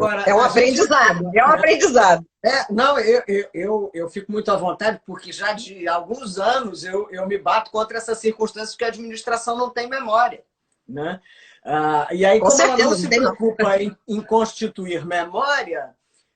Agora, É um aprendizado, é um aprendizado. Não, eu fico muito à vontade, porque já de alguns anos eu me bato contra essas circunstâncias que a administração não tem memória, né? E aí, Com como ela certeza, não não se tem não. preocupa em constituir memória,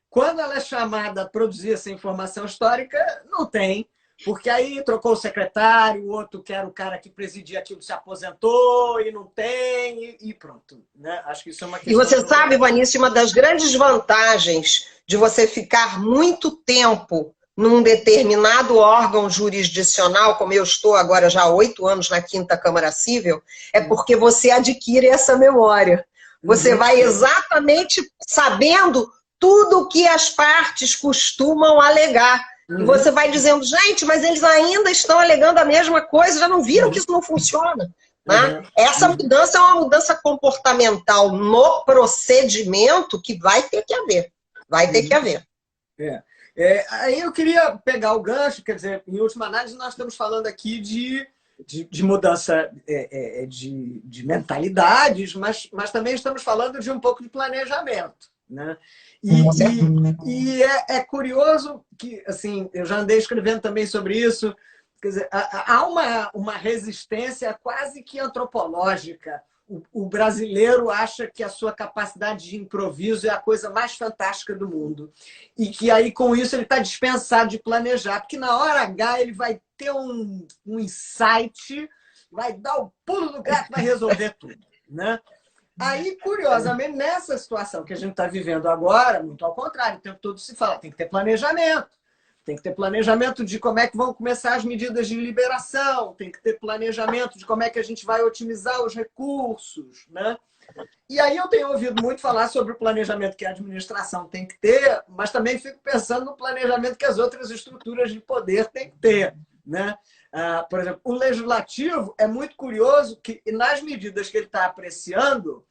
quando ela é chamada a produzir essa informação histórica, não tem, porque aí trocou o secretário, o outro que era o cara que presidia aquilo se aposentou e não tem, e pronto, né? Acho que isso é uma E questão você de... sabe, Vanice, uma das grandes vantagens de você ficar muito tempo num determinado órgão jurisdicional, como eu estou agora já há 8 anos na Quinta Câmara Civil, é porque você adquire essa memória. Você vai exatamente sabendo tudo o que as partes costumam alegar. E você vai dizendo, gente, mas eles ainda estão alegando a mesma coisa, já não viram que isso não funciona? Né? Essa mudança é uma mudança comportamental no procedimento que vai ter que haver. Vai ter que haver. Aí eu queria pegar o gancho, quer dizer, em última análise, nós estamos falando aqui de mudança de mentalidades, mas também estamos falando de um pouco de planejamento, né? E é curioso que, assim, eu já andei escrevendo também sobre isso, quer dizer, há uma resistência quase que antropológica. O brasileiro acha que a sua capacidade de improviso é a coisa mais fantástica do mundo. E que aí, com isso, ele está dispensado de planejar. Porque na hora H ele vai ter um insight, vai dar o pulo do gato, vai resolver tudo, né? Aí, curiosamente, nessa situação que a gente está vivendo agora, muito ao contrário, o tempo todo se fala, tem que ter planejamento. Tem que ter planejamento de como é que vão começar as medidas de liberação, tem que ter planejamento de como é que a gente vai otimizar os recursos, né? E aí eu tenho ouvido muito falar sobre o planejamento que a administração tem que ter, mas também fico pensando no planejamento que as outras estruturas de poder têm que ter, né? Por exemplo, o legislativo é muito curioso que, nas medidas que ele está apreciando,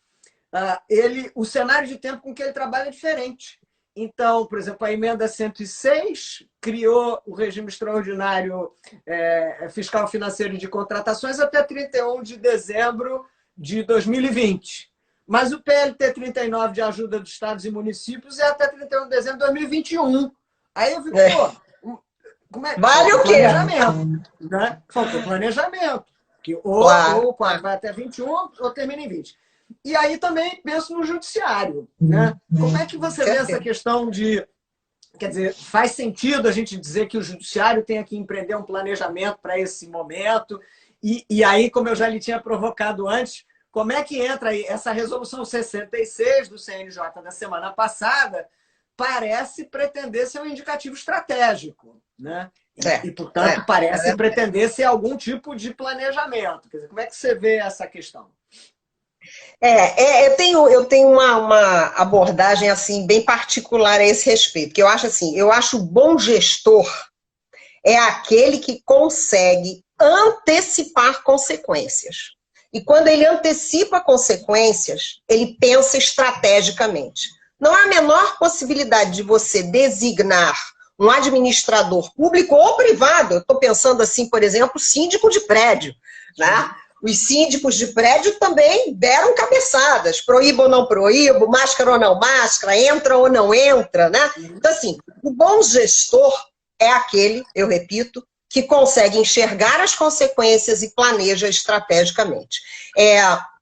o cenário de tempo com que ele trabalha é diferente. Então, por exemplo, a emenda 106 criou o regime extraordinário fiscal financeiro de contratações até 31 de dezembro de 2020. Mas o PLT 39 de ajuda dos estados e municípios é até 31 de dezembro de 2021. Aí eu fico, como é? Vale Falta o quê? planejamento, né? Faltou planejamento. Que ou o quadro vai até 21 ou termina em 20. E aí também penso no judiciário, né? Como é que você vê essa questão de... Quer dizer, faz sentido a gente dizer que o judiciário tenha que empreender um planejamento para esse momento? E aí, como eu já lhe tinha provocado antes, como é que entra aí essa resolução 66 do CNJ da semana passada? Parece pretender ser um indicativo estratégico, né? E portanto, parece pretender ser algum tipo de planejamento. Quer dizer, como é que você vê essa questão? Eu tenho uma abordagem assim bem particular a esse respeito, que eu acho assim, eu acho bom gestor é aquele que consegue antecipar consequências. E quando ele antecipa consequências, ele pensa estrategicamente. Não há a menor possibilidade de você designar um administrador público ou privado. Eu estou pensando assim, por exemplo, síndico de prédio, né? Os síndicos de prédio também deram cabeçadas, proíbo ou não proíbo, máscara ou não máscara, entra ou não entra, né? Então, assim, o bom gestor é aquele, eu repito, que consegue enxergar as consequências e planeja estrategicamente.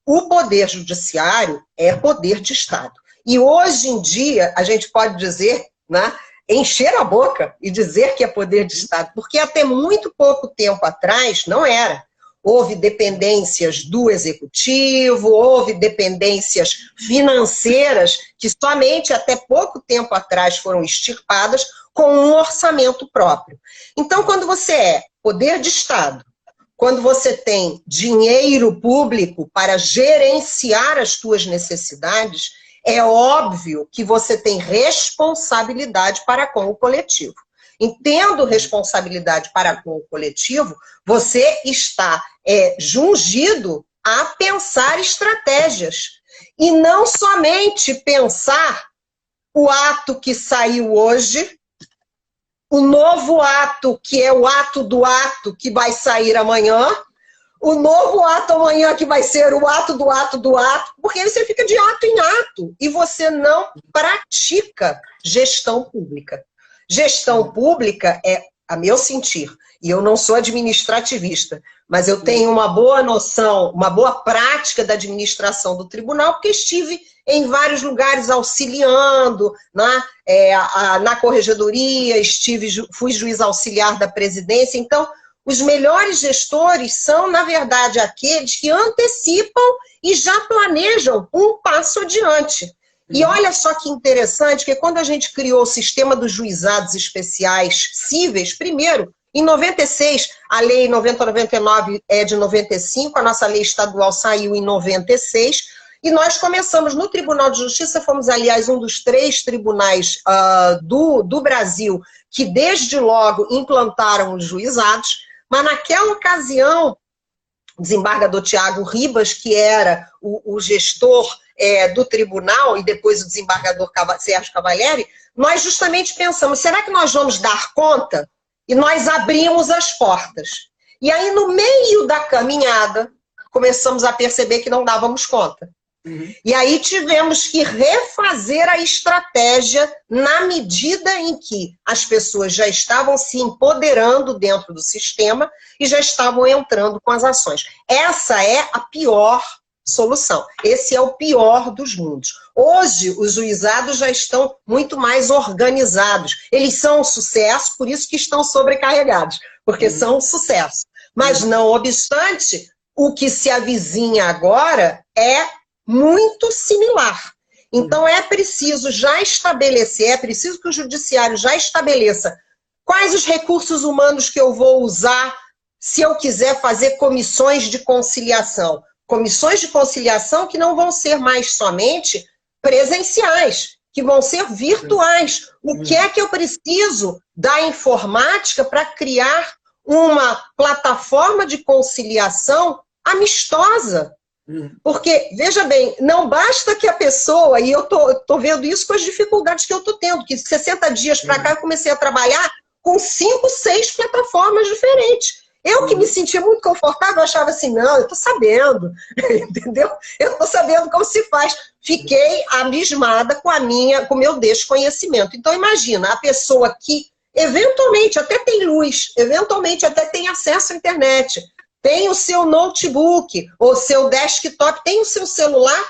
O poder judiciário é poder de Estado. E hoje em dia, a gente pode dizer, né, encher a boca e dizer que é poder de Estado, porque até muito pouco tempo atrás não era. Houve dependências do executivo, houve dependências financeiras que somente até pouco tempo atrás foram extirpadas com um orçamento próprio. Então, quando você é poder de Estado, quando você tem dinheiro público para gerenciar as suas necessidades, é óbvio que você tem responsabilidade para com o coletivo. Tendo responsabilidade para com o coletivo, você está jungido a pensar estratégias. E não somente pensar o ato que saiu hoje, o novo ato, que é o ato do ato que vai sair amanhã, o novo ato amanhã que vai ser o ato do ato do ato, porque aí você fica de ato em ato e você não pratica gestão pública. Gestão pública é, a meu sentir, e eu não sou administrativista, mas eu tenho uma boa noção, uma boa prática da administração do tribunal, porque estive em vários lugares auxiliando, né? Na corregedoria, fui juiz auxiliar da presidência. Então, os melhores gestores são, na verdade, aqueles que antecipam e já planejam um passo adiante. E olha só que interessante, que quando a gente criou o sistema dos juizados especiais cíveis, primeiro, em 96, a lei 9099 é de 95, a nossa lei estadual saiu em 96, e nós começamos no Tribunal de Justiça, fomos, aliás, um dos 3 tribunais do Brasil que, desde logo, implantaram os juizados, mas naquela ocasião, o desembargador Tiago Ribas, que era o gestor do tribunal, e depois o desembargador Sérgio Cavalieri, nós justamente pensamos, será que nós vamos dar conta? E nós abrimos as portas. E aí, no meio da caminhada, começamos a perceber que não dávamos conta. E aí tivemos que refazer a estratégia na medida em que as pessoas já estavam se empoderando dentro do sistema e já estavam entrando com as ações. Essa é a pior solução. Esse é o pior dos mundos. Hoje, os juizados já estão muito mais organizados. Eles são um sucesso, por isso que estão sobrecarregados, porque são um sucesso. Mas, não obstante, o que se avizinha agora é muito similar. Então, é preciso já estabelecer, é preciso que o judiciário já estabeleça quais os recursos humanos que eu vou usar se eu quiser fazer comissões de conciliação. Comissões de conciliação que não vão ser mais somente presenciais, que vão ser virtuais. O que é que eu preciso da informática para criar uma plataforma de conciliação amistosa? Porque, veja bem, não basta que a pessoa, e eu tô vendo isso com as dificuldades que eu tô tendo, que 60 dias para cá eu comecei a trabalhar com 5, 6 plataformas diferentes. Eu que me sentia muito confortável, eu achava assim, não, eu tô sabendo, entendeu? Eu tô sabendo como se faz. Fiquei abismada com o meu desconhecimento. Então, imagina, a pessoa que eventualmente até tem luz, eventualmente até tem acesso à internet, tem o seu notebook, ou seu desktop, tem o seu celular,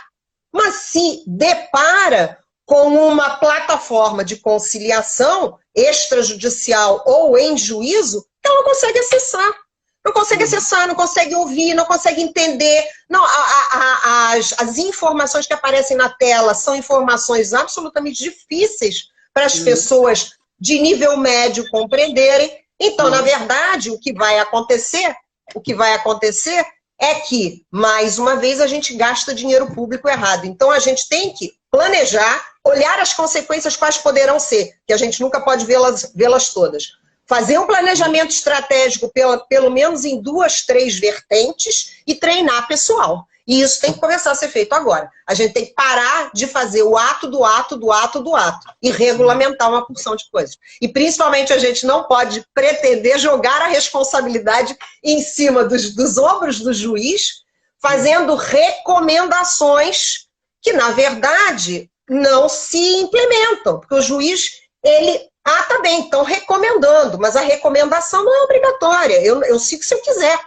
mas se depara com uma plataforma de conciliação extrajudicial ou em juízo, ela não consegue acessar. Não consegue acessar, não consegue ouvir, não consegue entender. Não, as informações que aparecem na tela são informações absolutamente difíceis para as pessoas de nível médio compreenderem. Então, na verdade, o que vai acontecer é que, mais uma vez, a gente gasta dinheiro público errado. Então, a gente tem que planejar, olhar as consequências quais poderão ser, que a gente nunca pode vê-las todas. Fazer um planejamento estratégico, pelo menos em 2, 3 vertentes, e treinar pessoal. E isso tem que começar a ser feito agora. A gente tem que parar de fazer o ato do ato do ato do ato e regulamentar uma porção de coisas. E, principalmente, a gente não pode pretender jogar a responsabilidade em cima dos ombros do juiz, fazendo recomendações que, na verdade, não se implementam. Porque o juiz, ele... tá bem, estão recomendando, mas a recomendação não é obrigatória, eu sigo se eu quiser.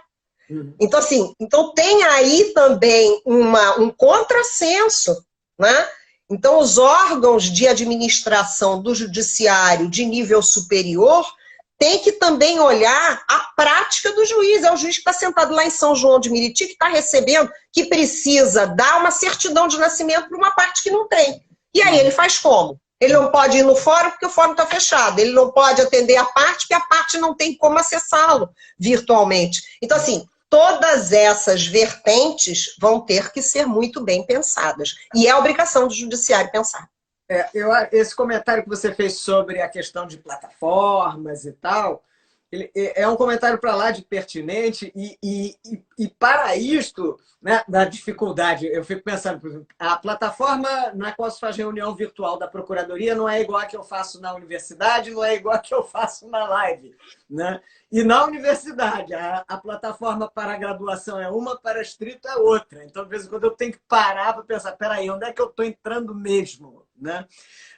Então, assim, tem aí também um contrassenso, né? Então, os órgãos de administração do judiciário de nível superior têm que também olhar a prática do juiz. É o juiz que está sentado lá em São João de Meriti, que está recebendo, que precisa dar uma certidão de nascimento para uma parte que não tem. E aí ele faz como? Ele não pode ir no fórum porque o fórum está fechado. Ele não pode atender a parte porque a parte não tem como acessá-lo virtualmente. Então, assim, todas essas vertentes vão ter que ser muito bem pensadas. E é obrigação do judiciário pensar. Esse comentário que você fez sobre a questão de plataformas e tal, ele é um comentário para lá de pertinente e para isto, né, da dificuldade, eu fico pensando, por exemplo, a plataforma na qual se faz reunião virtual da Procuradoria não é igual a que eu faço na universidade, não é igual a que eu faço na live, né? E na universidade, a plataforma para a graduação é uma, para escrito é outra. Então, de vez em quando, eu tenho que parar para pensar, peraí, onde é que eu estou entrando mesmo? Né?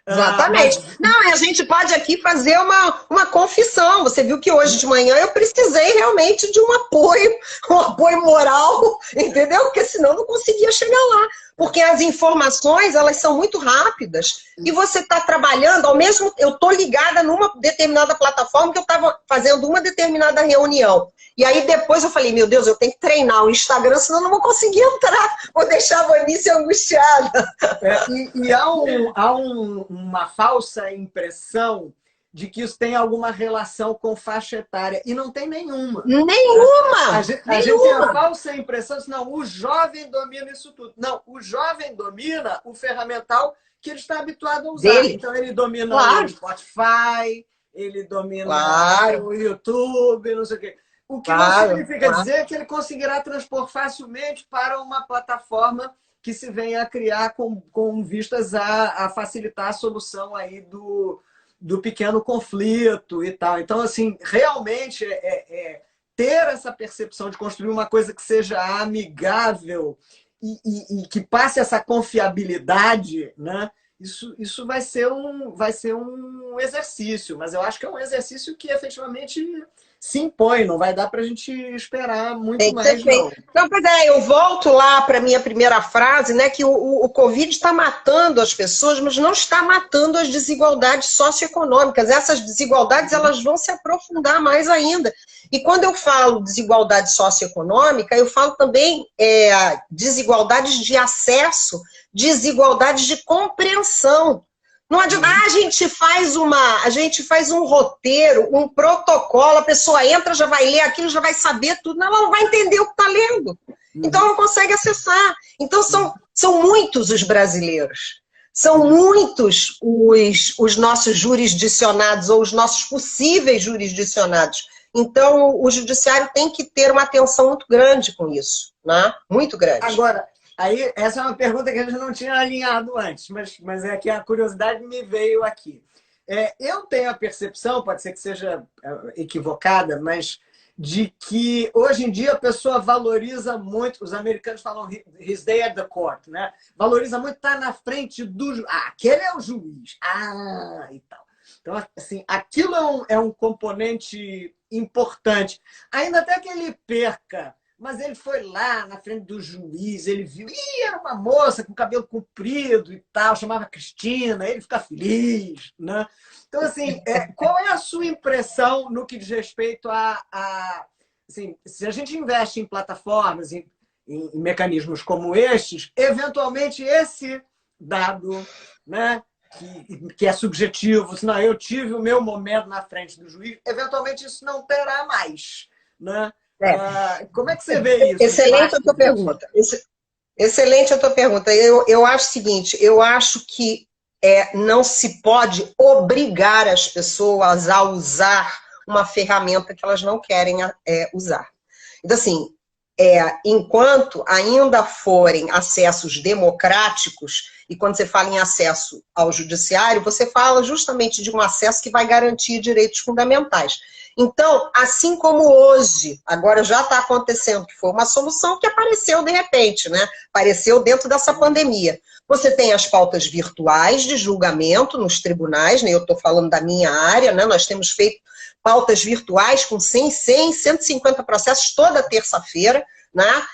Exatamente. Não, e a gente pode aqui fazer uma confissão. Você viu que hoje de manhã eu precisei realmente de um apoio moral, entendeu? Porque senão eu não conseguia chegar lá. Porque as informações, elas são muito rápidas. E você está trabalhando, ao mesmo eu estou ligada numa determinada plataforma que eu estava fazendo uma determinada reunião. E aí depois eu falei, meu Deus, eu tenho que treinar o Instagram, senão eu não vou conseguir entrar. Vou deixar a Vanice angustiada. E há uma falsa impressão de que isso tem alguma relação com faixa etária. E não tem nenhuma. Nenhuma! A gente tem a falsa impressão de que não, o jovem domina isso tudo. Não, o jovem domina o ferramental que ele está habituado a usar. Então ele domina o Spotify, ele domina o YouTube, não sei o quê. O que não significa dizer que ele conseguirá transpor facilmente para uma plataforma que se venha a criar com vistas a facilitar a solução aí do pequeno conflito e tal. Então, assim, realmente ter essa percepção de construir uma coisa que seja amigável e que passe essa confiabilidade, né? Isso vai ser um exercício, mas eu acho que é um exercício que efetivamente se impõe, não vai dar para a gente esperar muito mais, não. Então, pois eu volto lá para a minha primeira frase, né, que o Covid está matando as pessoas, mas não está matando as desigualdades socioeconômicas. Essas desigualdades, elas vão se aprofundar mais ainda. E quando eu falo desigualdade socioeconômica, eu falo também desigualdades de acesso, desigualdades de compreensão. Não adianta, a gente faz um roteiro, um protocolo, a pessoa entra, já vai ler aquilo, já vai saber tudo, ela não vai entender o que está lendo. Então não consegue acessar. Então são muitos os brasileiros, são muitos os nossos jurisdicionados ou os nossos possíveis jurisdicionados. Então o judiciário tem que ter uma atenção muito grande com isso, né? Muito grande. Agora, aí, essa é uma pergunta que a gente não tinha alinhado antes, mas é que a curiosidade me veio aqui. Eu tenho a percepção, pode ser que seja equivocada, mas de que hoje em dia a pessoa valoriza muito, os americanos falam his day at the court, né? Valoriza muito estar na frente do... aquele é o juiz. E tal. Então, assim, aquilo é um componente importante. Ainda até que ele perca, mas ele foi lá na frente do juiz, ele viu, era uma moça com cabelo comprido e tal, chamava Cristina, ele fica feliz, né? Então, assim, qual é a sua impressão no que diz respeito assim, se a gente investe em plataformas, em mecanismos como estes, eventualmente esse dado, né, que é subjetivo, senão eu tive o meu momento na frente do juiz, eventualmente isso não terá mais, né? Como é que você vê isso? Excelente a tua pergunta. Excelente a tua pergunta. Eu acho o seguinte, eu acho que não se pode obrigar as pessoas a usar uma ferramenta que elas não querem usar. Então, assim, enquanto ainda forem acessos democráticos, e quando você fala em acesso ao judiciário, você fala justamente de um acesso que vai garantir direitos fundamentais. Então, assim como hoje, agora já está acontecendo, que foi uma solução que apareceu de repente, né? Apareceu dentro dessa pandemia. Você tem as pautas virtuais de julgamento nos tribunais, né? Eu estou falando da minha área, né? Nós temos feito pautas virtuais com 150 processos toda terça-feira, né?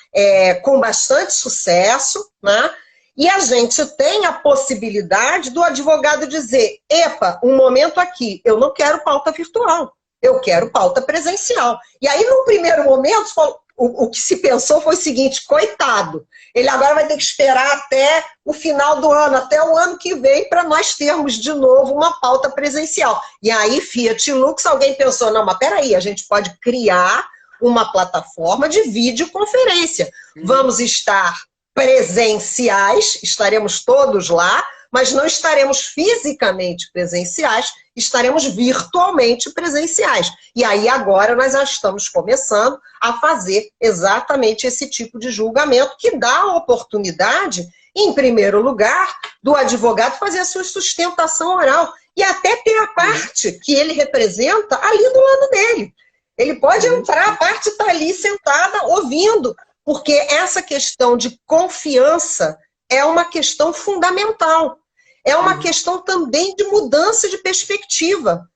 Com bastante sucesso, né? E a gente tem a possibilidade do advogado dizer, epa, um momento aqui, eu não quero pauta virtual. Eu quero pauta presencial. E aí, no primeiro momento, o que se pensou foi o seguinte, coitado, ele agora vai ter que esperar até o final do ano, até o ano que vem, para nós termos de novo uma pauta presencial. E aí, Fiat Lux, alguém pensou, não, mas peraí, a gente pode criar uma plataforma de videoconferência. Vamos estar presenciais, estaremos todos lá, mas não estaremos fisicamente presenciais, estaremos virtualmente presenciais. E aí agora nós já estamos começando a fazer exatamente esse tipo de julgamento que dá a oportunidade, em primeiro lugar, do advogado fazer a sua sustentação oral e até ter a parte que ele representa ali do lado dele. Ele pode entrar, a parte está ali sentada, ouvindo, porque essa questão de confiança é uma questão fundamental. É uma questão também de mudança de perspectiva.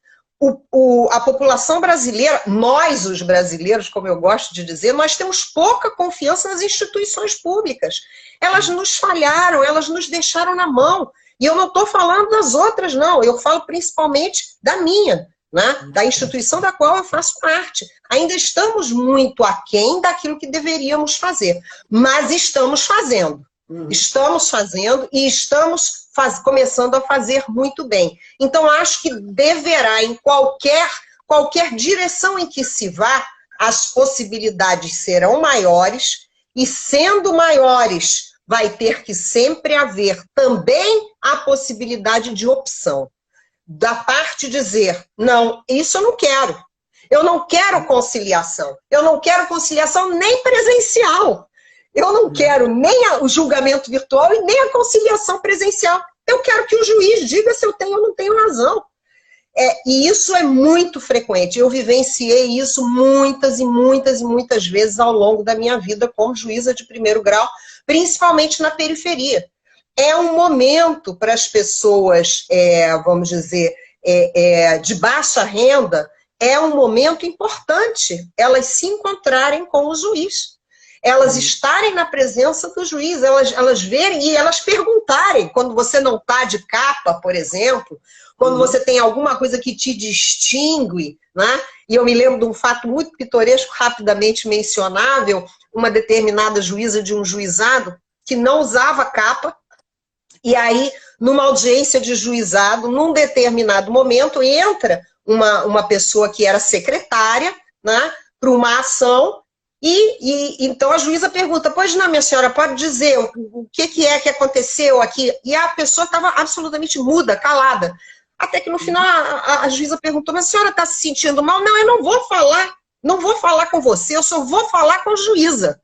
A população brasileira, nós, os brasileiros, como eu gosto de dizer, nós temos pouca confiança nas instituições públicas. Elas nos falharam, elas nos deixaram na mão. E eu não estou falando das outras, não. Eu falo principalmente da minha, né? Da instituição da qual eu faço parte. Ainda estamos muito aquém daquilo que deveríamos fazer. Mas estamos fazendo. Estamos fazendo e estamos começando a fazer muito bem. Então, acho que deverá, em qualquer direção em que se vá, as possibilidades serão maiores, e sendo maiores, vai ter que sempre haver também a possibilidade de opção. Da parte dizer, não, isso eu não quero. Eu não quero conciliação. Eu não quero conciliação nem presencial. Eu não quero nem o julgamento virtual e nem a conciliação presencial. Eu quero que o juiz diga se eu tenho ou não tenho razão. E isso é muito frequente. Eu vivenciei isso muitas e muitas e muitas vezes ao longo da minha vida como juíza de primeiro grau, principalmente na periferia. É um momento para as pessoas, vamos dizer, de baixa renda, é um momento importante elas se encontrarem com o juiz. Elas estarem na presença do juiz, elas verem e elas perguntarem, quando você não está de capa, por exemplo, quando você tem alguma coisa que te distingue, né? E eu me lembro de um fato muito pitoresco, rapidamente mencionável, uma determinada juíza de um juizado que não usava capa, e aí, numa audiência de juizado, num determinado momento, entra uma pessoa que era secretária, né, para uma ação. Então a juíza pergunta, pois não, minha senhora, pode dizer o que é que aconteceu aqui? E a pessoa estava absolutamente muda, calada. Até que no final a juíza perguntou, mas a senhora está se sentindo mal? Não, eu não vou falar com você, eu só vou falar com a juíza.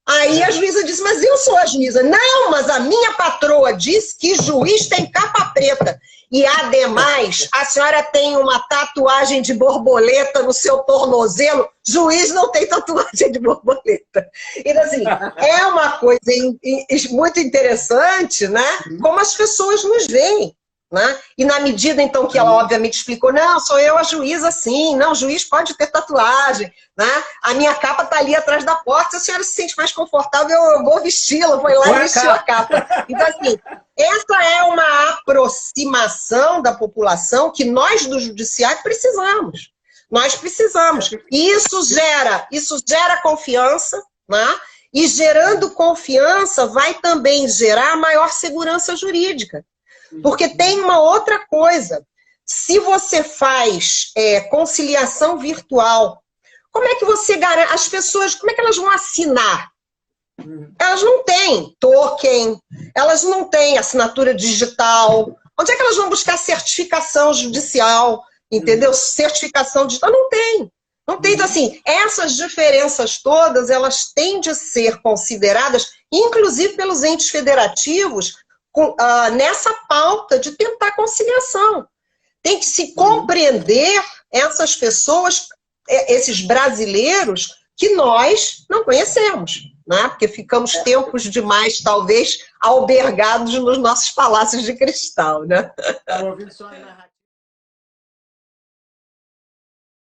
Aí a juíza disse, mas eu sou a juíza. Não, mas a minha patroa disse que juiz tem capa preta. E, ademais, a senhora tem uma tatuagem de borboleta no seu tornozelo, juiz não tem tatuagem de borboleta. Então, assim, é uma coisa muito interessante, né? Como as pessoas nos veem. Né? E na medida, então, que ela obviamente explicou, não, sou eu a juíza, sim, não, o juiz pode ter tatuagem, né? A minha capa está ali atrás da porta, se a senhora se sente mais confortável, eu vou vesti-la, foi lá e vestiu a capa. Então, assim, essa é uma aproximação da população que nós do judiciário precisamos. Nós precisamos. E isso gera confiança, né? E gerando confiança vai também gerar maior segurança jurídica. Porque tem uma outra coisa, se você faz conciliação virtual, como é que você garante, as pessoas, como é que elas vão assinar? Elas não têm token, elas não têm assinatura digital, onde é que elas vão buscar certificação judicial, entendeu? Certificação digital, não tem. Não tem, então assim, essas diferenças todas, elas têm de ser consideradas, inclusive pelos entes federativos, nessa pauta de tentar conciliação. Tem que se compreender essas pessoas, esses brasileiros, que nós não conhecemos, né? Porque ficamos tempos demais, talvez, albergados nos nossos palácios de cristal, né? Estava ouvindo só a narrativa.